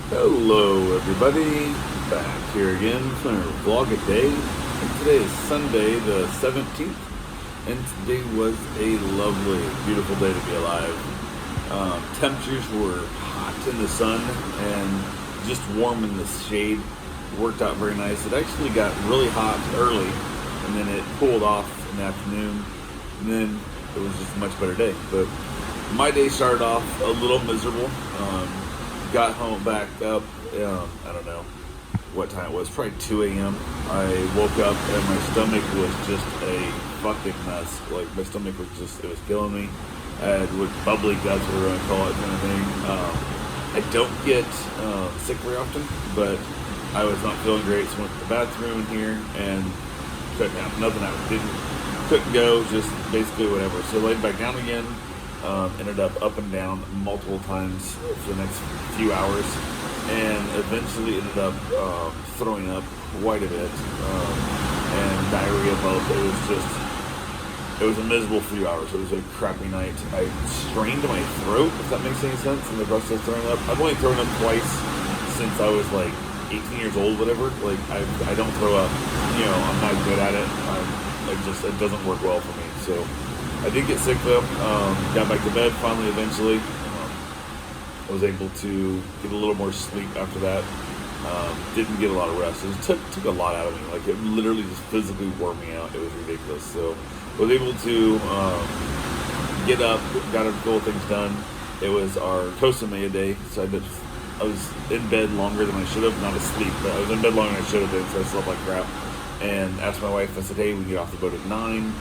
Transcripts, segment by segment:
Hello, everybody. Back here again for our vlog a day. And today is Sunday, the 17th, and today was a lovely, beautiful day to be alive. Temperatures were hot in the sun and just warm in the shade. It worked out very nice. It actually got really hot early, and then it cooled off in the afternoon, and then it was just a much better day. But my day started off a little miserable. Got home back up, I don't know what time it was, probably 2 a.m. I woke up and my stomach was just a fucking mess. Like, my stomach was just, it was killing me. I had with bubbly guts, whatever I call it, kind of thing. I don't get sick very often, but I was not feeling great, so I went to the bathroom in here and couldn't have nothing out. Couldn't go, just basically whatever. So laid back down again. Ended up and down multiple times for the next few hours, and eventually ended up throwing up quite a bit, and diarrhea both. It was a miserable few hours. It was a crappy night. I strained my throat, if that makes any sense, in the process of throwing up. I've only thrown up twice since I was like 18 years old, whatever. Like, I don't throw up. I'm not good at it. It doesn't work well for me. So I did get sick though. Got back to bed finally, eventually. I was able to get a little more sleep after that. Didn't get a lot of rest. It took a lot out of me. Like, it literally just physically wore me out. It was ridiculous. So was able to get up, got a couple things done. It was our Costa Maya day, so I was in bed longer than I should have. Not asleep, but I was in bed longer than I should have been, so I slept like crap. And asked my wife, I said, hey, we can get off the boat at 9.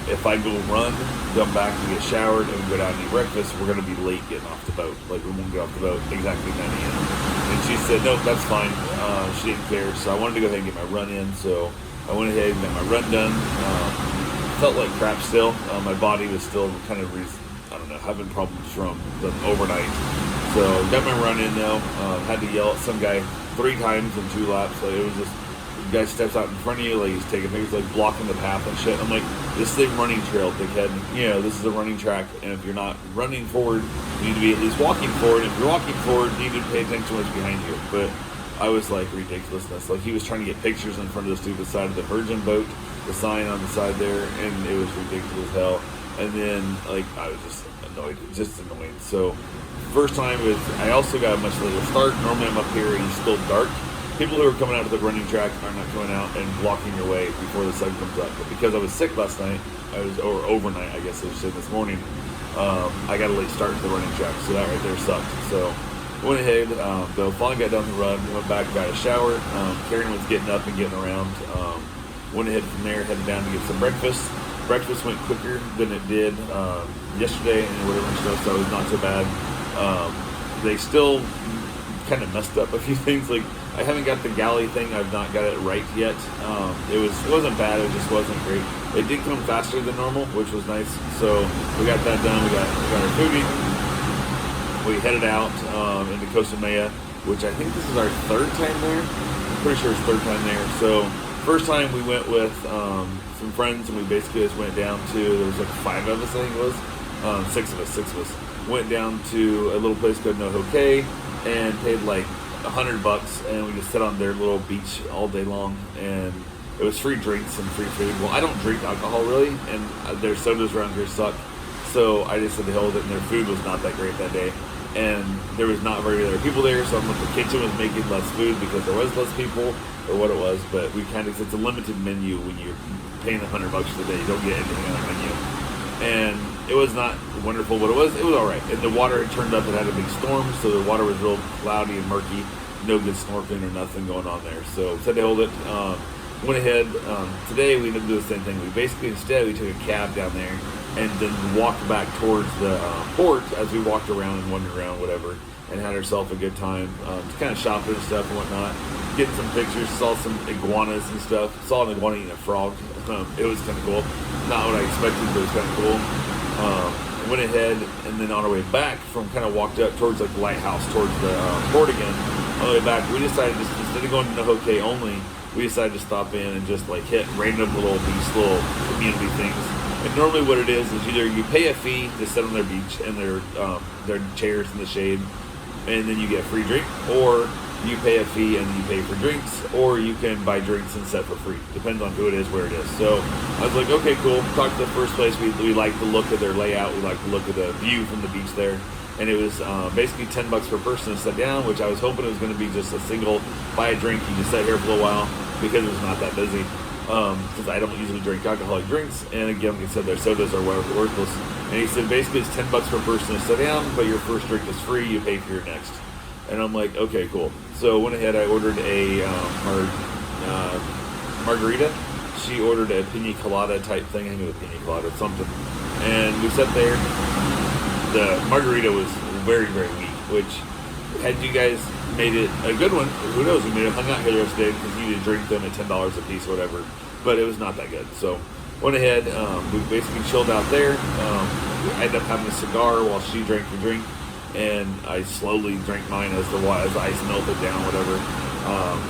If I go run, come back and get showered, and we go down and eat breakfast, we're going to be late getting off the boat. Like, we won't get off the boat exactly 9 a.m. And she said, nope, that's fine. She didn't care. So I wanted to go ahead and get my run in. So I went ahead and got my run done. Felt like crap still. My body was still kind of, having problems from the overnight. So got my run in though. Had to yell at some guy 3 times in 2 laps. So it was just, guy steps out in front of you, like he's taking pictures, like blocking the path and shit. I'm like, this is a running trail, dickhead. This is a running track, and if you're not running forward, you need to be at least walking forward. If you're walking forward, you need to pay attention to what's behind you. But I was like, ridiculousness. Like, he was trying to get pictures in front of the stupid side of the Virgin boat, the sign on the side there, and it was ridiculous as hell. And then, like, I was just annoyed, just annoying. So first time was, I also got a much later start. Normally I'm up here and it's still dark. People who are coming out of the running track are not coming out and blocking your way before the sun comes up. But because I was sick last night, or overnight, I guess I should say, this morning, I got a late start to the running track, so that right there sucked. So I went ahead, though, finally got done the run, went back, got a shower. Karen was getting up and getting around. Went ahead from there, headed down to get some breakfast. Breakfast went quicker than it did yesterday and whatever and stuff, so it was not so bad. They still kind of messed up a few things. Like, I haven't got the galley thing. I've not got it right yet. It wasn't bad. It just wasn't great. It did come faster than normal, which was nice. So we got that done. We got our food eaten. We headed out into Costa Maya, which I think this is our 3rd time there. I'm pretty sure it's 3rd time there. So first time we went with some friends, and we basically just went down to, there was like 5 of us, I think it was. 6 of us. Went down to a little place called Nohoke and paid like $100, and we just sit on their little beach all day long, and it was free drinks and free food. Well, I don't drink alcohol really, and their sodas around here suck, so I just said to hell with it. And their food was not that great that day, and there was not very many people there, so the kitchen was making less food because there was less people, or what it was. But we it's a limited menu when you're paying $100 for the day. You don't get anything on the menu, and it was not wonderful, but it was all right. And the water had turned up. It had a big storm, so the water was real cloudy and murky. No good snorkeling or nothing going on there. So said to hold it. Went ahead. Today we didn't do the same thing. Instead we took a cab down there and then walked back towards the port as we walked around and wandered around, whatever, and had ourselves a good time. Just kind of shopping and stuff and whatnot. Getting some pictures. Saw some iguanas and stuff. Saw an iguana eating a frog. It was kind of cool. Not what I expected, but it was kind of cool. Went ahead, and then on our way back kind of walked up towards like the lighthouse, towards the port again. On the way back, we decided instead of going to Nohoke only, we decided to stop in and just like hit random little community things. And normally what it is either you pay a fee to sit on their beach and their chairs in the shade, and then you get a free drink, or you pay a fee and then you pay for drinks, or you can buy drinks and set for free. Depends on who it is, where it is. So I was like, okay, cool. Talked to the first place. We like the look of their layout. We like the look of the view from the beach there. And it was basically $10 per person to sit down, which I was hoping it was going to be just a single buy a drink. You just sit here for a little while because it was not that busy. Because I don't usually drink alcoholic drinks, and again, like I said, their sodas are worthless. And he said basically it's $10 per person to sit down, but your first drink is free. You pay for your next. And I'm like, okay, cool. So went ahead. I ordered a margarita. She ordered a pina colada type thing. I think it was pina colada or something. And we sat there. The margarita was very, very weak. Which, had you guys made it a good one, who knows? We may have hung out here the rest of the day because you need to drink them at $10 a piece or whatever. But it was not that good. So went ahead. We basically chilled out there. I ended up having a cigar while she drank the drink. And I slowly drank mine as the ice melted down, whatever.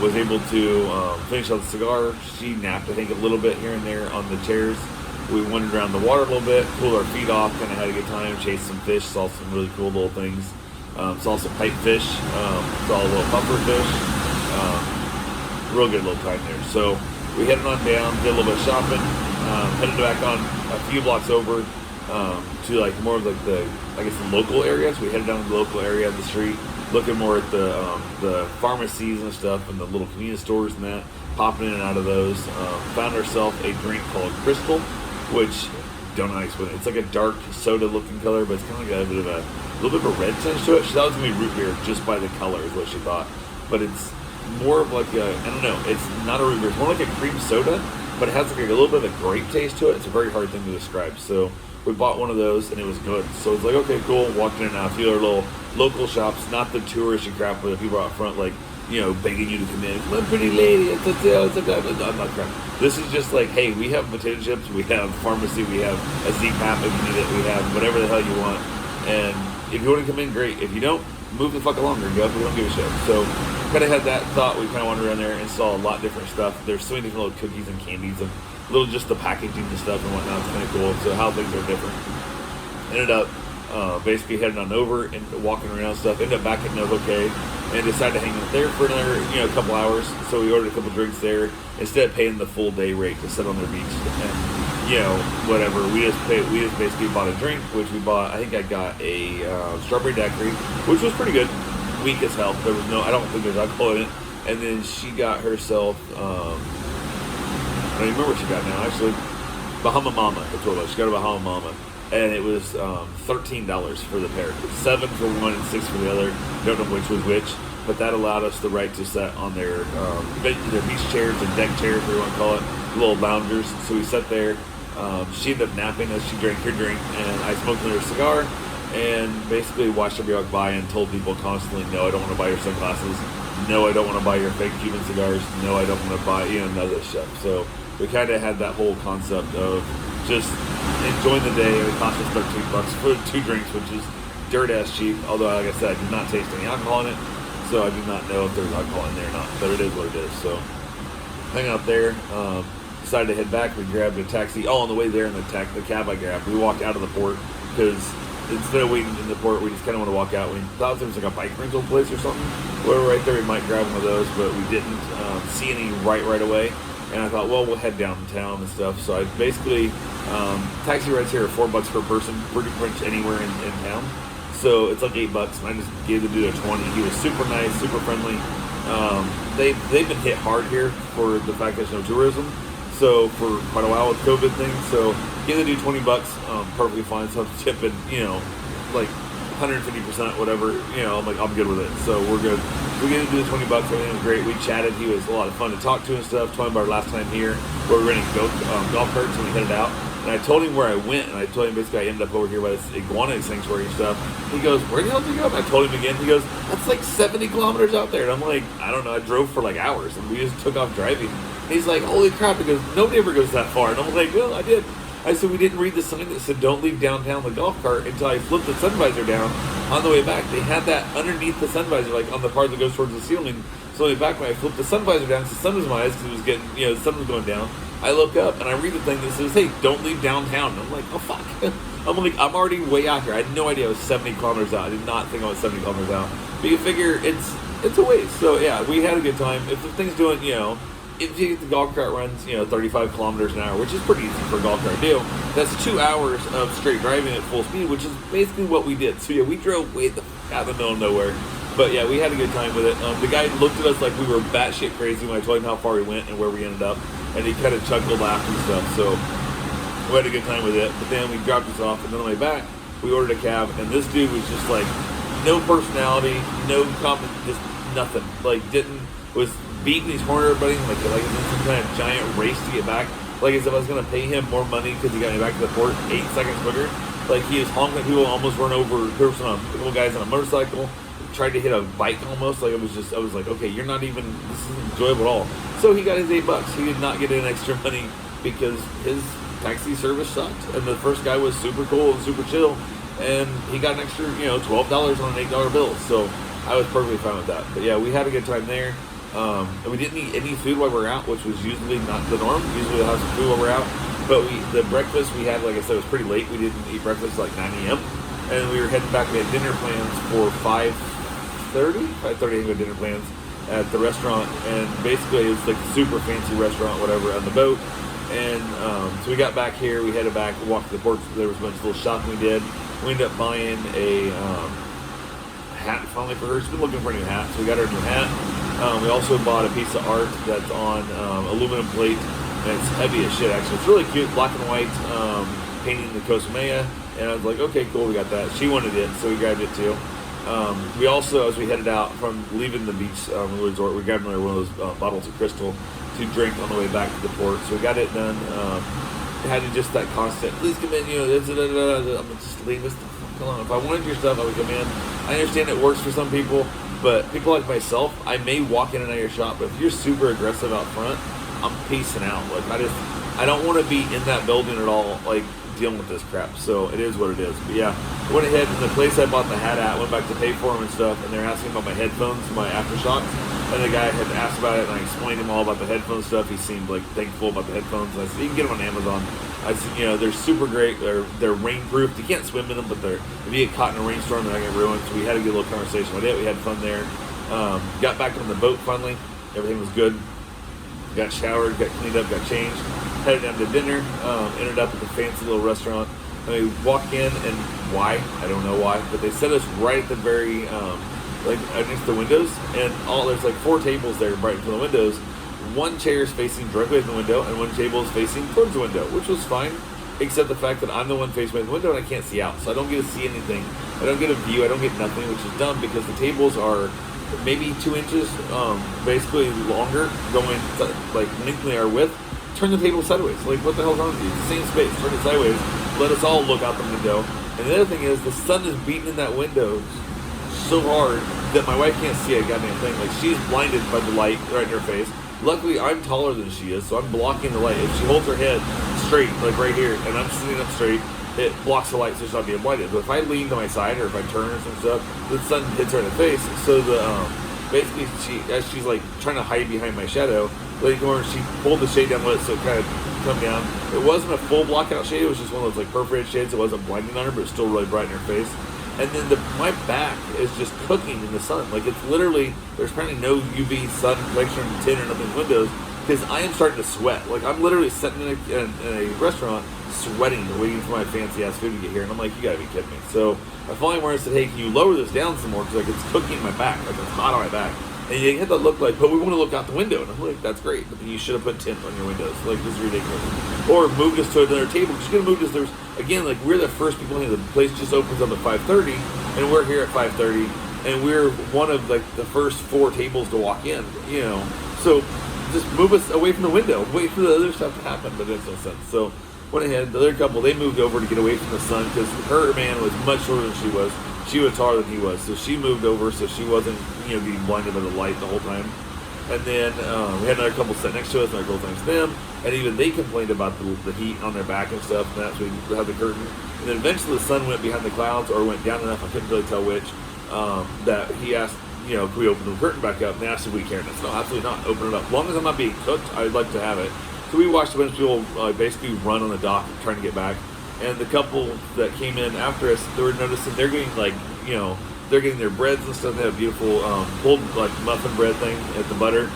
Was able to finish out the cigar. She napped, I think, a little bit here and there on the chairs. We wandered around the water a little bit, cooled our feet off, kind of had a good time, chased some fish, saw some really cool little things. Saw some pipefish, saw a little puffer fish. Real good little time there. So we headed on down, did a little bit of shopping, headed back on a few blocks over to like more of like the local areas. We headed down to the local area of the street, looking more at the pharmacies and stuff and the little convenience stores and that, popping in and out of those. Found ourselves a drink called Crystal, which don't know how to explain it. It's like a dark soda looking color, but it's kind of got a little bit of a red tinge to it. She thought it was gonna be root beer just by the color is what she thought, but it's more of like I don't know. It's not a root beer. It's more like a cream soda, but it has like a little bit of a grape taste to it. It's a very hard thing to describe. So we bought one of those and it was good. So it's like, okay, cool. Walked in and out. A few other little local shops, not the touristy crap where the people out front like, you know, begging you to come in. Come on, pretty lady. It's I'm not crap. This is just like, hey, we have potato chips. We have pharmacy. We have a Z-Pap if you need it. We have whatever the hell you want. And if you want to come in, great. If you don't, move the fuck along and go. We don't give a shit. So kind of had that thought. We kind of wandered around there and saw a lot of different stuff. There's so many different little cookies and candies and little just the packaging and stuff and whatnot. It's kind of cool. So how things are different. Ended up basically heading on over and walking around and stuff. Ended up back at Novocaine and decided to hang out there for another, couple hours. So we ordered a couple drinks there instead of paying the full day rate to sit on their beach and whatever. We just basically bought a drink, which we bought. I think I got a strawberry daiquiri, which was pretty good. Weak as hell. There was I don't think there's alcohol in it. And then she got herself. I don't even remember what she got now. Actually, Bahama Mama. That's what it was. She got a Bahama Mama. And it was $13 for the pair. $7 for one and $6 for the other. Don't know which was which, but that allowed us the right to sit on their beach chairs and deck chairs, whatever you want to call it, little loungers. So we sat there. She ended up napping as she drank her drink, and I smoked another cigar, and basically watched everybody walk by and told people constantly, no, I don't want to buy your sunglasses. No, I don't want to buy your fake Cuban cigars. No, I don't want to buy none of this stuff. So we kind of had that whole concept of just enjoying the day. It cost us $13 for 2 drinks, which is dirt ass cheap. Although, like I said, I did not taste any alcohol in it, so I do not know if there's alcohol in there or not. But it is what it is. So hang out there. Decided to head back. We grabbed a taxi. Oh, on the way there in the cab I grabbed, we walked out of the port because instead of waiting in the port, we just kind of want to walk out. We thought there was like a bike rental place or something. We were right there. We might grab one of those, but we didn't see any right away. And I thought, well, we'll head downtown and stuff. So I basically, taxi rides here are $4 per person, pretty much anywhere in town. So it's like $8, and I just gave the dude a 20. He was super nice, super friendly. They've been hit hard here for the fact there's no tourism. So for quite a while with COVID things. So gave the dude $20, perfectly fine. So I'm tipping, like 150%, whatever. I'm like, I'm good with it. So we're good. We get to do the $20. Everything was great. We chatted. He was a lot of fun to talk to and stuff. Told him about our last time here, where we were renting golf carts and we headed out. And I told him where I went, and I told him basically I ended up over here by this iguana sanctuary and stuff. He goes, where the hell did you go? And I told him again. He goes, that's like 70 kilometers out there. And I'm like, I don't know. I drove for like hours, and we just took off driving. And he's like, holy crap. He goes, nobody ever goes that far. And I'm like, well, I did. I said, we didn't read the sign that said don't leave downtown the golf cart until I flipped the sun visor down on the way back. They had that underneath the sun visor, like on the part that goes towards the ceiling. So on the way back, when I flipped the sun visor down, the sun was in my eyes because it was getting, the sun was going down. I look up and I read the thing that says, hey, don't leave downtown. And I'm like, oh, fuck. I'm like, I'm already way out here. I had no idea I was 70 kilometers out. I did not think I was 70 kilometers out. But you figure it's a waste. So yeah, we had a good time. If the thing's doing, if you get the golf cart runs, 35 kilometers an hour, which is pretty easy for a golf cart to do, that's 2 hours of straight driving at full speed, which is basically what we did. So yeah, we drove way out of the middle of nowhere. But yeah, we had a good time with it. The guy looked at us like we were batshit crazy when I told him how far we went and where we ended up, and he kind of chuckled, laughed and stuff. So we had a good time with it. But then we dropped us off, and then on the way back, we ordered a cab, and this dude was just like, no personality, no comment, just nothing. Like, was beating his horn at everybody, like it was some kind of giant race to get back. Like as if I was going to pay him more money because he got me back to the port 8 seconds quicker. Like he was honking at people, almost run over a couple guys on a motorcycle, tried to hit a bike almost. Like I was like, okay, you're not even, this isn't enjoyable at all. So he got his $8. He did not get in extra money because his taxi service sucked. And the first guy was super cool and super chill. And he got an extra, $12 on an $8 bill. So I was perfectly fine with that. But yeah, we had a good time there. And we didn't eat any food while we were out, which was usually not the norm. Usually we'll have some food while we're out. But the breakfast we had, like I said, was pretty late. We didn't eat breakfast like 9 a.m. And we were heading back. We had dinner plans for 5:30. 5:30 I think we had dinner plans at the restaurant. And basically it was like a super fancy restaurant, whatever, on the boat. And so we got back here. We headed back, walked to the port. There was a bunch of little shopping we did. We ended up buying a hat finally for her. She's been looking for a new hat, so we got her a new hat. We also bought a piece of art that's on aluminum plate, and it's heavy as shit, actually. It's really cute, black and white, painting the Costa Maya, and I was like, okay, cool, we got that. She wanted it, so we grabbed it too. We also, as we headed out from leaving the beach resort, we grabbed another one of those bottles of Crystal to drink on the way back to the port, so we got it done. Had to just that constant, please come in, I'm just leave us the fuck alone. If I wanted your stuff, I would come in. I understand it works for some people, but people like myself, I may walk in and out of your shop, but if you're super aggressive out front, I'm pacing out. Like I don't want to be in that building at all, like dealing with this crap. So it is what it is. But yeah, I went ahead and the place I bought the hat at, went back to pay for them and stuff, and they're asking about my headphones, my Aftershocks. And the guy had asked about it, and I explained him all about the headphone stuff. He seemed like thankful about the headphones. And I said, you can get them on Amazon. I said, they're super great. They're rainproof. You can't swim in them, but if you get caught in a rainstorm, they're not gonna ruin. So we had a good little conversation with it. We had fun there. Got back on the boat finally. Everything was good. Got showered, got cleaned up, got changed. Headed down to dinner. Ended up at the fancy little restaurant. And we walk in, and why? I don't know why, but they set us right at the very like next to the windows, and there's like 4 tables there right in front of the windows. One chair is facing directly at the window, and one table is facing towards the window, which was fine, except the fact that I'm the one facing the window and I can't see out, so I don't get to see anything. I don't get a view. I don't get nothing, which is dumb because the tables are maybe 2 inches, basically longer, going like lengthening our width. Turn the table sideways. Like, what the hell's wrong with you? It's the same space. Turn it sideways. Let us all look out the window. And the other thing is, the sun is beating in that window so hard that my wife can't see a goddamn thing. Like, she's blinded by the light right in her face. Luckily, I'm taller than she is, so I'm blocking the light. If she holds her head straight, like right here, and I'm sitting up straight, it blocks the light so she's not being blinded. But if I lean to my side or if I turn or some stuff, the sun hits her in the face. So basically, as she's like trying to hide behind my shadow, she pulled the shade down, let it so it kind of come down. It wasn't a full blockout shade. It was just one of those like perforated shades. It wasn't blinding on her, but it's still really bright in her face. And then my back is just cooking in the sun. Like, it's literally, there's apparently no UV sun protection or tin or nothing in windows, because I am starting to sweat. Like, I'm literally sitting in a restaurant sweating, waiting for my fancy ass food to get here. And I'm like, you gotta be kidding me. So I finally went and said, hey, can you lower this down some more? Because like, it's cooking in my back. Like, it's hot on my back. And you get that look like, but we want to look out the window. And I'm like, that's great, but then you should have put tint on your windows. Like, this is ridiculous. Or moved us to another table. Because you're going to move us, again, like, we're the first people in. The place just opens up at 5:30, and we're here at 5:30, and we're one of, like, the first 4 tables to walk in, So just move us away from the window. Wait for the other stuff to happen, but it makes no sense. So went ahead. The other couple, they moved over to get away from the sun because her man was much shorter than she was. She was taller than he was, so she moved over so she wasn't, getting blinded by the light the whole time. And then we had another couple sit next to us, and our girl thanks them, and even they complained about the heat on their back and stuff, and that's when we had the curtain. And then eventually the sun went behind the clouds, or went down enough, I couldn't really tell which, that he asked, can we open the curtain back up? And they asked if we cared. And I said, no, absolutely not, open it up. As long as I'm not being cooked, I'd like to have it. So we watched a bunch of people basically run on the dock trying to get back. And the couple that came in after us, they were noticing they're getting like, they're getting their breads and stuff. They have beautiful pulled like muffin bread thing at the butter.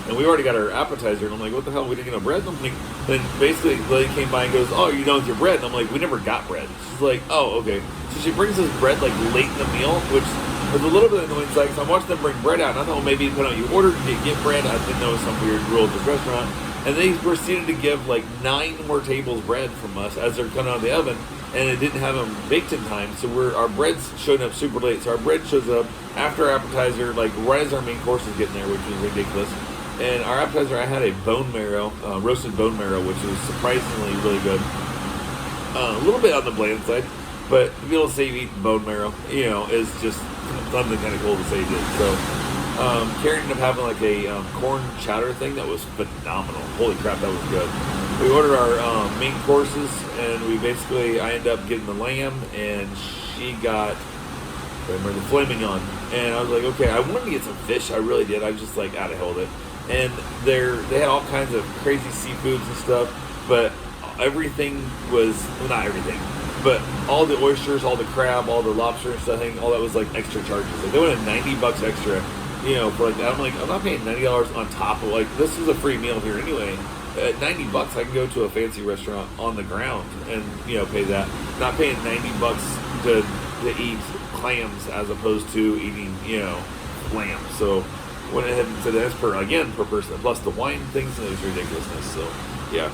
And we already got our appetizer, and I'm like, what the hell, we didn't get no bread? And I'm like, then basically the lady came by and goes, oh, you're done with your bread? And I'm like, we never got bread. She's like, oh, okay. So she brings us bread like late in the meal, which was a little bit annoying. It's like, so I'm watching them bring bread out, and I thought, well, maybe you ordered to get bread. I didn't know it was some weird rule at this restaurant. And they proceeded to give like 9 more tables bread from us as they're coming out of the oven, and it didn't have them baked in time. So our bread's showing up super late. So our bread shows up after our appetizer, like right as our main course is getting there, which is ridiculous. And our appetizer, I had a bone marrow, roasted bone marrow, which was surprisingly really good. A little bit on the bland side, but to be able to say you eat bone marrow, is just something kind of cool to say you did. So Karen ended up having like a corn chowder thing that was phenomenal. Holy crap, that was good. We ordered our main courses, and I ended up getting the lamb, and she got the filet mignon. And I was like, okay, I wanted to get some fish. I really did. I was just like out of hell with it. And they had all kinds of crazy seafoods and stuff, but everything was, well, not everything, but all the oysters, all the crab, all the lobster and stuff, all that was like extra charges. Like they wanted $90 extra, for like that. I'm like, I'm not paying $90 on top of, like, this is a free meal here anyway. At $90, I can go to a fancy restaurant on the ground and, pay that. Not paying $90 to eat clams as opposed to eating, lamb. So went ahead and said that's per person, plus the wine things, and it was ridiculousness. So yeah,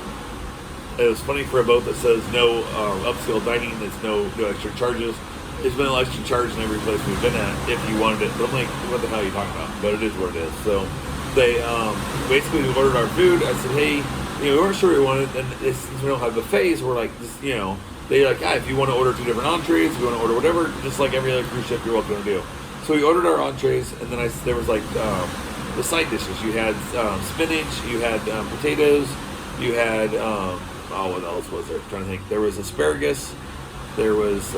it was funny for a boat that says no upscale dining. It's no extra charges. There's been an extra charge in every place we've been at if you wanted it. But I'm like, what the hell are you talking about? But it is what it is. So they basically we ordered our food. I said, hey, we weren't sure we wanted, and since we don't have buffets, we're like, this, they're like, if you want to order 2 different entrees, if you want to order whatever, just like every other cruise ship, you're welcome to do. So we ordered our entrees, and then there was like the side dishes. You had spinach, you had potatoes, you had what else was there? I'm trying to think. There was asparagus, there was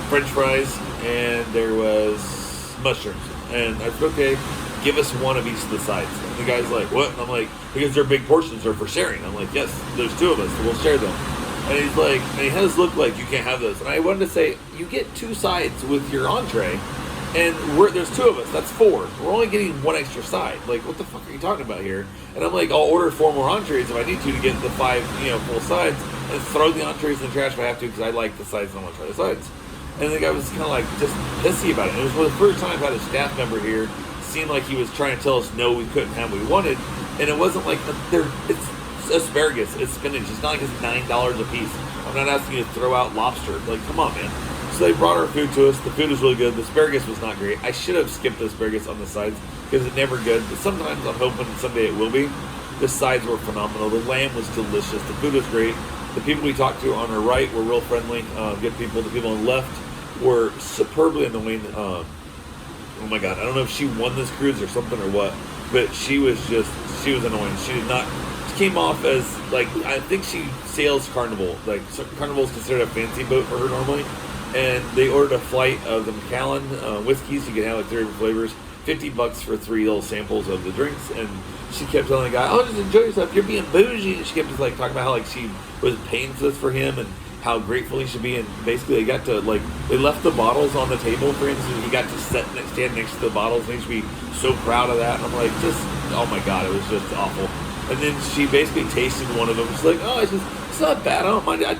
French fries, and there was mushrooms. And I said, okay, give us one of each of the sides. And the guy's like, what? And I'm like, because they're big portions, they're for sharing. I'm like, yes, there's 2 of us, so we'll share them. And he's like, and he has look like you can't have this. And I wanted to say, you get 2 sides with your entree, and there's 2 of us. That's 4. We're only getting 1 extra side. Like, what the fuck are you talking about here? And I'm like, I'll order 4 more entrees if I need to get the 5, full sides, and throw the entrees in the trash if I have to, because I like the sides and I want to try the sides. And the guy was kind of like just pissy about it. It was for the first time I've had a staff member here seem like he was trying to tell us no, we couldn't have what we wanted, and it wasn't like it's asparagus, it's spinach. It's not like it's $9 a piece. I'm not asking you to throw out lobster. Like, come on, man. So they brought our food to us. The food was really good. The asparagus was not great. I should have skipped the asparagus on the sides because it's never good. But sometimes I'm hoping someday it will be. The sides were phenomenal. The lamb was delicious. The food was great. The people we talked to on our right were real friendly, good people. The people on the left were superbly annoying. Oh my God, I don't know if she won this cruise or something or what, but she was annoying. She did not. Came off as like, I think she sails Carnival. Like, Carnival is considered a fancy boat for her normally, and they ordered a flight of the Macallan whiskeys. You can have like 3 different flavors, $50 for 3 little samples of the drinks. And she kept telling the guy, "Oh, just enjoy yourself. You're being bougie." And she kept just like talking about how like she was paying for this for him and how grateful he should be. And basically, they got to they left the bottles on the table for him, so he got to stand next to the bottles, and he should be so proud of that. And I'm like, oh my God, it was just awful. And then she basically tasted one of them. She's like, "Oh, it's not bad. I don't mind it.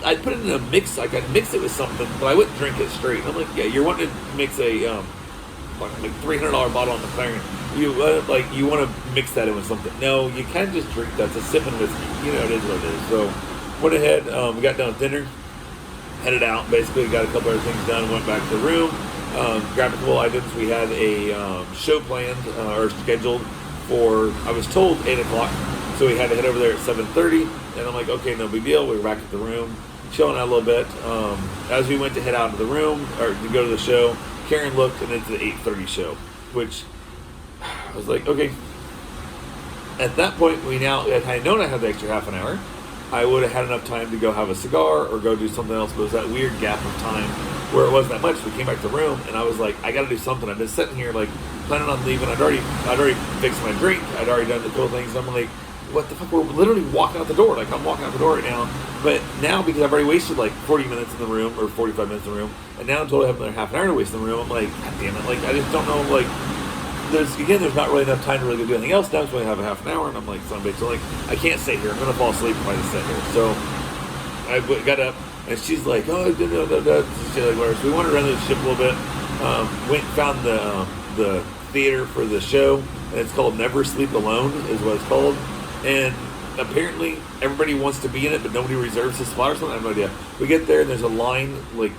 I'd put it in a mix. Like, I'd mix it with something, but I wouldn't drink it straight." And I'm like, "Yeah, you're wanting to mix a like $300 bottle on the McLaren. You want to mix that in with something. No, you can't just drink that. It's a sipping whiskey. It is what it is." So went ahead. We got done with dinner, headed out. Basically, got a couple other things done. Went back to the room, grabbed a couple items. We had a show planned or scheduled for, I was told, 8 o'clock. So we had to head over there at 7:30. And I'm like, okay, no big deal. We were back at the room, chilling out a little bit. As we went to head out of the room, or to go to the show, Karen looked, and it's the 8:30 show, which I was like, okay. At that point, if I had known I had the extra half an hour, I would have had enough time to go have a cigar or go do something else. But it was that weird gap of time where it wasn't that much. We came back to the room, and I was like, I got to do something. I've been sitting here, like, planning on leaving. I'd already fixed my drink. I'd already done the cool things. I'm like, what the fuck? We're literally walking out the door. Like, I'm walking out the door right now. But now, because I've already wasted like 40 minutes in the room, or 45 minutes in the room, and now I'm told I have another half an hour to waste in the room, I'm like, God damn it. Like, I just don't know, like, there's not really enough time to really go do anything else. Now I'm going to have a half an hour, and I'm like, son of a bitch. So, like, I can't sit here. I'm going to fall asleep if I just sit here. So I got up, and she's like, oh, da, da, da, da. She's like, whatever. So we wandered around the ship a little bit. Went and found the theater for the show, and it's called Never Sleep Alone, is what it's called. And apparently everybody wants to be in it, but nobody reserves a spot or something. I have no idea. We get there, and there's a line like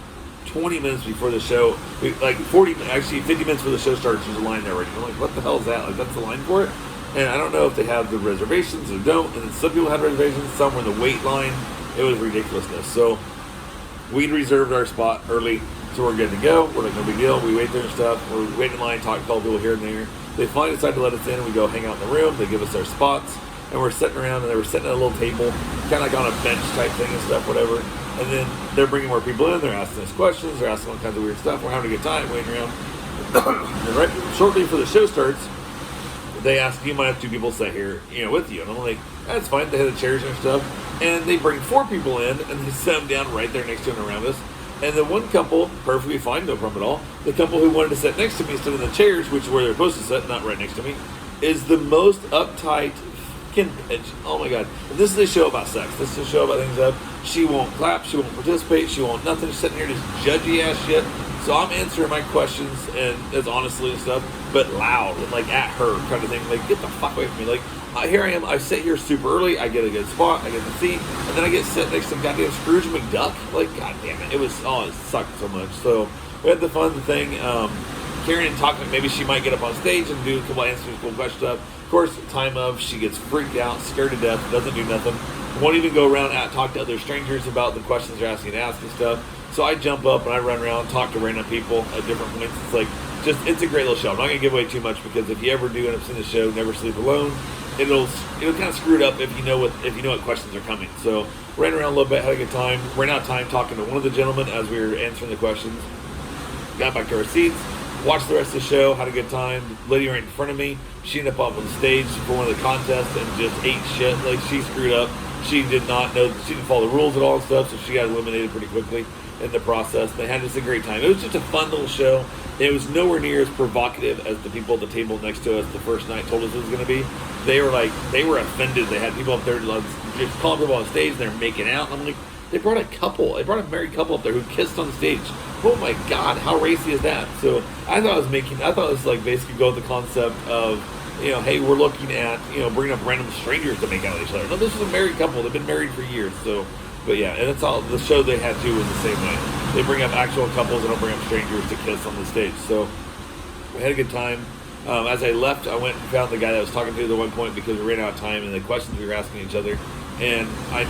20 minutes before the show. 50 minutes before the show starts, there's a line there already. I'm like, what the hell is that? Like, that's the line for it? And I don't know if they have the reservations or don't. And then some people had reservations, some were in the wait line. It was ridiculousness. So we'd reserved our spot early, so we're good to go. We're like, no big deal. We wait there and stuff. We're waiting in line, call people here and there. They finally decide to let us in, and we go hang out in the room. They give us our spots, and we're sitting around, and they were sitting at a little table, kind of like on a bench type thing and stuff, whatever. And then they're bringing more people in. They're asking us questions. They're asking all kinds of weird stuff. We're having a good time waiting around. And right shortly before the show starts, they ask, do you mind if 2 people sit here, with you? And I'm like, that's fine. They had the chairs and stuff. And they bring 4 people in, and they sit them down right there next to them around us. And the one couple, perfectly fine, no problem at all. The couple who wanted to sit next to me instead of the chairs, which is where they're supposed to sit, not right next to me, is the most uptight fucking bitch. Oh my God. And this is a show about sex. This is a show about things that she won't clap, she won't participate, she won't nothing. She's sitting here just judgy ass shit. So I'm answering my questions and as honestly and stuff, but loud and like at her kind of thing. Like, get the fuck away from me. Like, here I am. I sit here super early. I get a good spot. I get the seat, and then I get sit next to goddamn Scrooge McDuck. Like, god damn it, it sucked so much. So we had the fun thing. Karen and talking. Maybe she might get up on stage and do a couple answers, cool question stuff. Of course, time of she gets freaked out, scared to death, doesn't do nothing. Won't even go around and talk to other strangers about the questions they're asking and stuff. So I jump up and I run around, talk to random people at different points. It's like, it's a great little show. I'm not gonna give away too much because if you ever do end up seeing the show, Never Sleep Alone, it'll kind of screw it up if you know what questions are coming. So ran around a little bit, had a good time. Ran out of time talking to one of the gentlemen as we were answering the questions. Got back to our seats, watched the rest of the show, had a good time. Lady right in front of me, she ended up on stage for one of the contests and just ate shit. Like, she screwed up. She did not know, she didn't follow the rules at all and stuff, so she got eliminated pretty quickly in the process. They had just a great time. It was just a fun little show. It was nowhere near as provocative as the people at the table next to us the first night told us it was going to be. They were offended. They had people up there just calling people on stage and they're making out. And I'm like, they brought a married couple up there who kissed on stage. Oh my God, how racy is that? So I thought it was like basically go with the concept of, hey, we're looking at, bringing up random strangers to make out with each other. No, this is a married couple. They've been married for years. So, but yeah, and that's all. The show they had too was the same way. They bring up actual couples and don't bring up strangers to kiss on the stage. So we had a good time. As I left, I went and found the guy that I was talking to at one point because we ran out of time and the questions we were asking each other. And I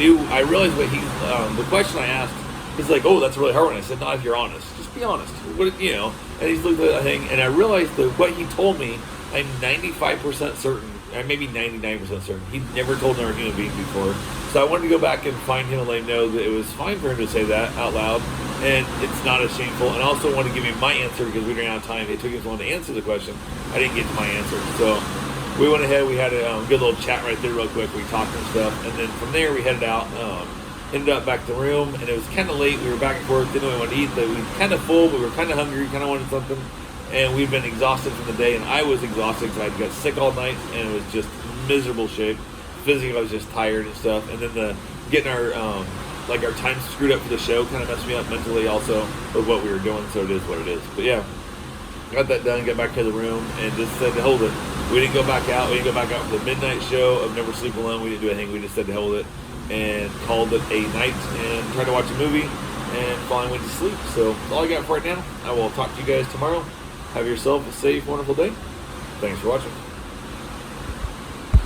realized what the question I asked, he's like, oh, that's a really hard one. I said, not if you're honest. Just be honest. And he's looked at the thing, and I realized that what he told me, I'm 95% certain, maybe 99% certain, he'd never told another human being before. So I wanted to go back and find him and let him know that it was fine for him to say that out loud, and it's not as shameful. And I also wanted to give him my answer because we ran out of time. It took him so long to answer the question. I didn't get to my answer. So we went ahead. We had a good little chat right there real quick. We talked and stuff. And then from there, we headed out. Ended up back to the room, and it was kind of late. We were back and forth. Didn't really want to eat. But we were kind of full. We were kind of hungry. Kind of wanted something. And we'd been exhausted from the day. And I was exhausted because I got sick all night. And it was just miserable shape. Physically, I was just tired and stuff. And then getting our time screwed up for the show kind of messed me up mentally also with what we were doing. So it is what it is. But yeah, got that done. Got back to the room and just said to hold it. We didn't go back out. We didn't go back out for the midnight show of Never Sleep Alone. We didn't do anything. We just said to hell with it and called it a night and tried to watch a movie and finally went to sleep. So that's all I got for right now. I will talk to you guys tomorrow. Have yourself a safe, wonderful day. Thanks for watching.